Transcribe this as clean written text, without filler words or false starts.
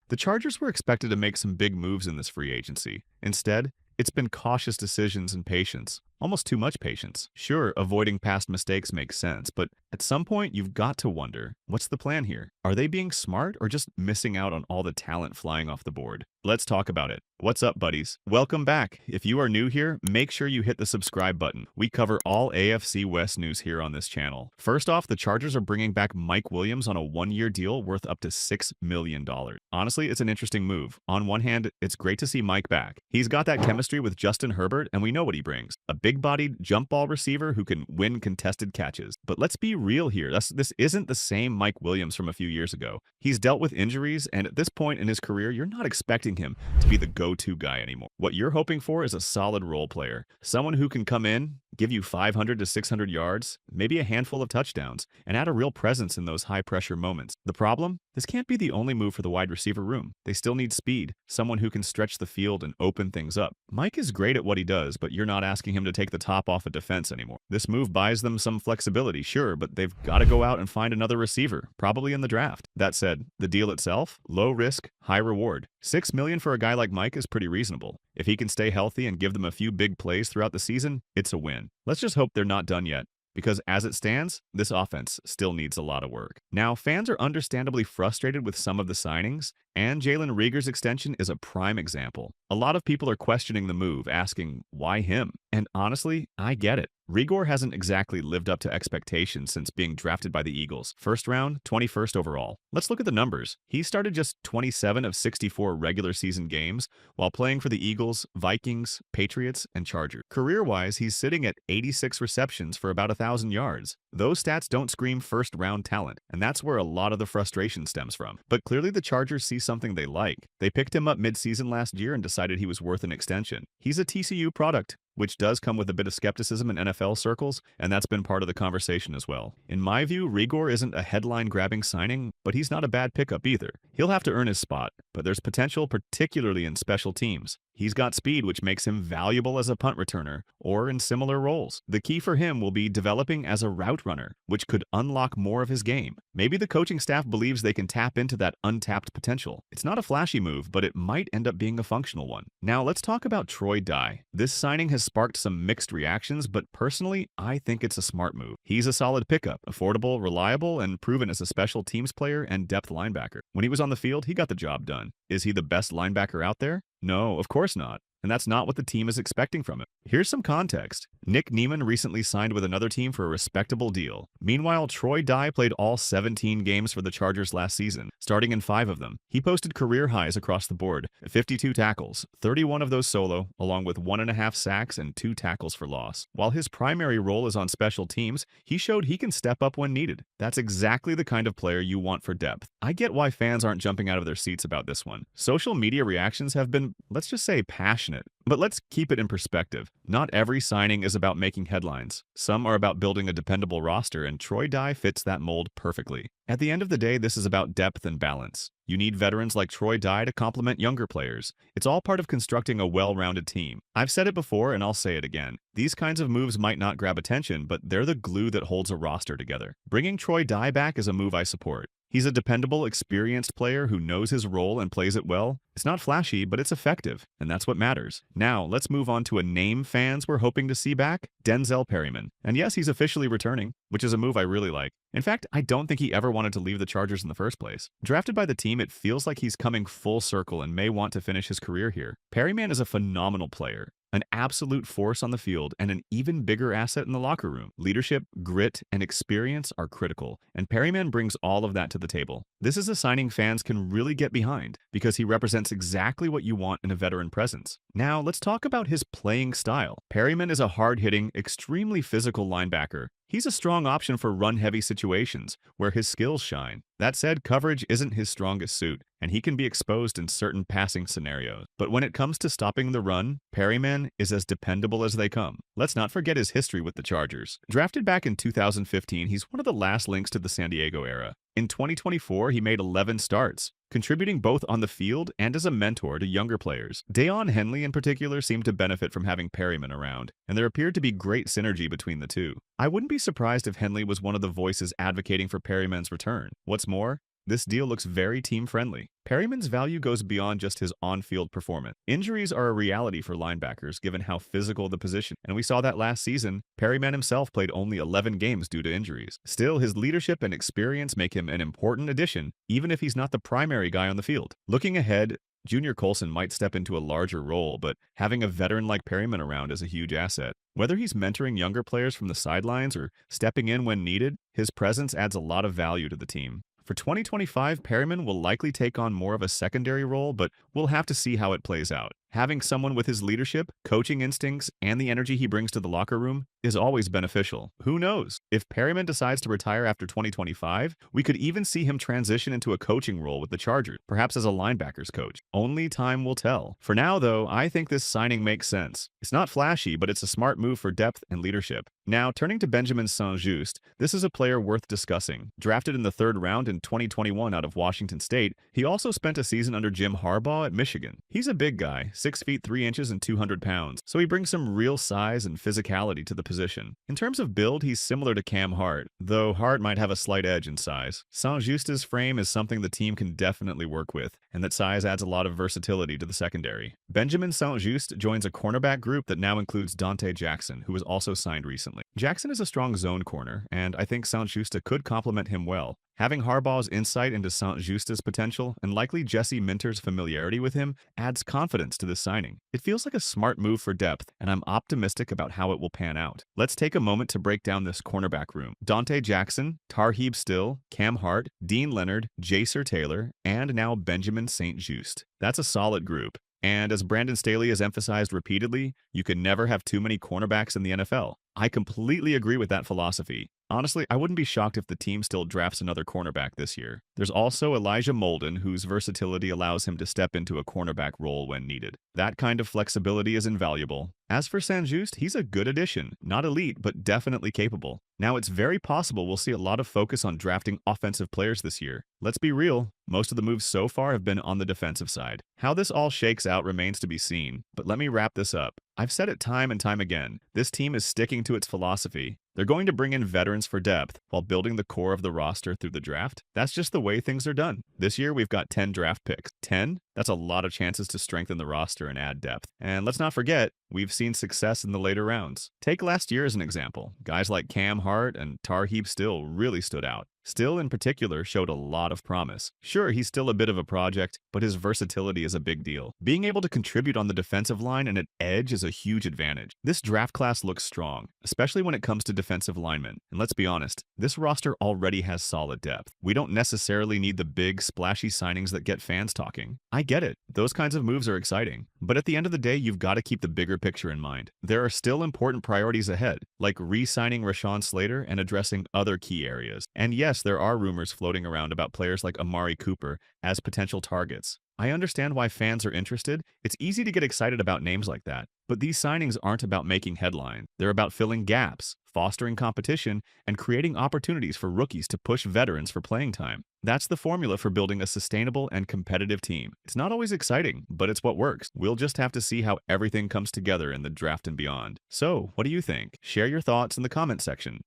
The Chargers were expected to make some big moves in this free agency. Instead, it's been cautious decisions and patience. Almost too much patience. Sure, avoiding past mistakes makes sense, but at some point you've got to wonder, what's the plan here? Are they being smart or just missing out on all the talent flying off the board? Let's talk about it. What's up, buddies? Welcome back. If you are new here, make sure you hit the subscribe button. We cover all AFC West news here on this channel. First off, the Chargers are bringing back Mike Williams on a one-year deal worth up to $6 million. Honestly, it's an interesting move. On one hand, it's great to see Mike back. He's got that chemistry with Justin Herbert, and we know what he brings. A big-bodied, jump ball receiver who can win contested catches. But let's be real here. This isn't the same Mike Williams from a few years ago. He's dealt with injuries, and at this point in his career, you're not expecting him to be the go-to guy anymore. What you're hoping for is a solid role player. Someone who can come in, give you 500 to 600 yards, maybe a handful of touchdowns, and add a real presence in those high-pressure moments. The problem? This can't be the only move for the wide receiver room. They still need speed, someone who can stretch the field and open things up. Mike is great at what he does, but you're not asking him to take the top off a defense anymore. This move buys them some flexibility, sure, but they've got to go out and find another receiver, probably in the draft. That said, the deal itself, low risk, high reward. $6 million for a guy like Mike is pretty reasonable. If he can stay healthy and give them a few big plays throughout the season, it's a win. Let's just hope they're not done yet, because as it stands, this offense still needs a lot of work. Now, fans are understandably frustrated with some of the signings, and Jalen Reagor's extension is a prime example. A lot of people are questioning the move, asking, why him? And honestly, I get it. Reagor hasn't exactly lived up to expectations since being drafted by the Eagles. First round, 21st overall. Let's look at the numbers. He started just 27 of 64 regular season games while playing for the Eagles, Vikings, Patriots, and Chargers. Career-wise, he's sitting at 86 receptions for about 1,000 yards. Those stats don't scream first-round talent, and that's where a lot of the frustration stems from. But clearly the Chargers see something they like. They picked him up mid-season last year and decided he was worth an extension. He's a TCU product, which does come with a bit of skepticism in NFL circles, and that's been part of the conversation as well. In my view, Reagor isn't a headline-grabbing signing, but he's not a bad pickup either. He'll have to earn his spot, but there's potential, particularly in special teams. He's got speed, which makes him valuable as a punt returner or in similar roles. The key for him will be developing as a route runner, which could unlock more of his game. Maybe the coaching staff believes they can tap into that untapped potential. It's not a flashy move, but it might end up being a functional one. Now, let's talk about Troy Dye. This signing has sparked some mixed reactions, but personally, I think it's a smart move. He's a solid pickup, affordable, reliable, and proven as a special teams player and depth linebacker. When he was on the field, he got the job done. Is he the best linebacker out there? No, of course not. And that's not what the team is expecting from him. Here's some context. Nick Neiman recently signed with another team for a respectable deal. Meanwhile, Troy Dye played all 17 games for the Chargers last season, starting in 5 of them. He posted career highs across the board, 52 tackles, 31 of those solo, along with 1.5 sacks and 2 tackles for loss. While his primary role is on special teams, he showed he can step up when needed. That's exactly the kind of player you want for depth. I get why fans aren't jumping out of their seats about this one. Social media reactions have been, let's just say, passionate. But let's keep it in perspective. Not every signing is about making headlines. Some are about building a dependable roster, and Troy Dye fits that mold perfectly. At the end of the day, this is about depth and balance. You need veterans like Troy Dye to complement younger players. It's all part of constructing a well-rounded team. I've said it before, and I'll say it again. These kinds of moves might not grab attention, but they're the glue that holds a roster together. Bringing Troy Dye back is a move I support. He's a dependable, experienced player who knows his role and plays it well. It's not flashy, but it's effective, and that's what matters. Now, let's move on to a name fans were hoping to see back, Denzel Perryman. And yes, he's officially returning, which is a move I really like. In fact, I don't think he ever wanted to leave the Chargers in the first place. Drafted by the team, it feels like he's coming full circle and may want to finish his career here. Perryman is a phenomenal player, an absolute force on the field, and an even bigger asset in the locker room. Leadership, grit, and experience are critical, and Perryman brings all of that to the table. This is a signing fans can really get behind, because he represents exactly what you want in a veteran presence. Now, let's talk about his playing style. Perryman is a hard-hitting, extremely physical linebacker. He's a strong option for run-heavy situations, where his skills shine. That said, coverage isn't his strongest suit, and he can be exposed in certain passing scenarios. But when it comes to stopping the run, Perryman is as dependable as they come. Let's not forget his history with the Chargers. Drafted back in 2015, he's one of the last links to the San Diego era. In 2024, he made 11 starts, contributing both on the field and as a mentor to younger players. Deion Henley in particular seemed to benefit from having Perryman around, and there appeared to be great synergy between the two. I wouldn't be surprised if Henley was one of the voices advocating for Perryman's return. What's more, This deal looks very team-friendly. Perryman's value goes beyond just his on-field performance. Injuries are a reality for linebackers given how physical the position, and we saw that last season. Perryman himself played only 11 games due to injuries. Still, his leadership and experience make him an important addition, even if he's not the primary guy on the field. Looking ahead, Junior Colson might step into a larger role, but having a veteran like Perryman around is a huge asset. Whether he's mentoring younger players from the sidelines or stepping in when needed, his presence adds a lot of value to the team. For 2025, Perryman will likely take on more of a secondary role, but we'll have to see how it plays out. Having someone with his leadership, coaching instincts, and the energy he brings to the locker room is always beneficial. Who knows? If Perryman decides to retire after 2025, we could even see him transition into a coaching role with the Chargers, perhaps as a linebackers coach. Only time will tell. For now, though, I think this signing makes sense. It's not flashy, but it's a smart move for depth and leadership. Now, turning to Benjamin St-Juste, this is a player worth discussing. Drafted in the 3rd round in 2021 out of Washington State, he also spent a season under Jim Harbaugh at Michigan. He's a big guy, 6 feet 3 inches and 200 pounds, so he brings some real size and physicality to the position. In terms of build, he's similar to Cam Hart, though Hart might have a slight edge in size. St-Juste's frame is something the team can definitely work with, and that size adds a lot of versatility to the secondary. Benjamin St-Juste joins a cornerback group that now includes Donte Jackson, who was also signed recently. Jackson is a strong zone corner, and I think St-Juste could complement him well. Having Harbaugh's insight into St-Juste's potential and likely Jesse Minter's familiarity with him adds confidence to this signing. It feels like a smart move for depth, and I'm optimistic about how it will pan out. Let's take a moment to break down this cornerback room. Donte Jackson, Tarheeb Still, Cam Hart, Dean Leonard, Jacer Taylor, and now Benjamin St-Juste. That's a solid group. And as Brandon Staley has emphasized repeatedly, you can never have too many cornerbacks in the NFL. I completely agree with that philosophy. Honestly, I wouldn't be shocked if the team still drafts another cornerback this year. There's also Elijah Molden, whose versatility allows him to step into a cornerback role when needed. That kind of flexibility is invaluable. As for St-Juste, he's a good addition. Not elite, but definitely capable. Now, it's very possible we'll see a lot of focus on drafting offensive players this year. Let's be real, most of the moves so far have been on the defensive side. How this all shakes out remains to be seen, but let me wrap this up. I've said it time and time again, this team is sticking to its philosophy. They're going to bring in veterans for depth while building the core of the roster through the draft. That's just the way things are done. This year, we've got 10 draft picks. 10? That's a lot of chances to strengthen the roster and add depth. And let's not forget, we've seen success in the later rounds. Take last year as an example. Guys like Cam Hart and Tarheeb Still really stood out. Still, in particular, showed a lot of promise. Sure, he's still a bit of a project, but his versatility is a big deal. Being able to contribute on the defensive line and at edge is a huge advantage. This draft class looks strong, especially when it comes to defensive linemen. And let's be honest, this roster already has solid depth. We don't necessarily need the big, splashy signings that get fans talking. I get it. Those kinds of moves are exciting. But at the end of the day, you've got to keep the bigger picture in mind. There are still important priorities ahead, like re-signing Rashawn Slater and addressing other key areas. And yes, there are rumors floating around about players like Amari Cooper as potential targets. I understand why fans are interested. It's easy to get excited about names like that. But these signings aren't about making headlines. They're about filling gaps, fostering competition, and creating opportunities for rookies to push veterans for playing time. That's the formula for building a sustainable and competitive team. It's not always exciting, but it's what works. We'll just have to see how everything comes together in the draft and beyond. So, what do you think? Share your thoughts in the comment section.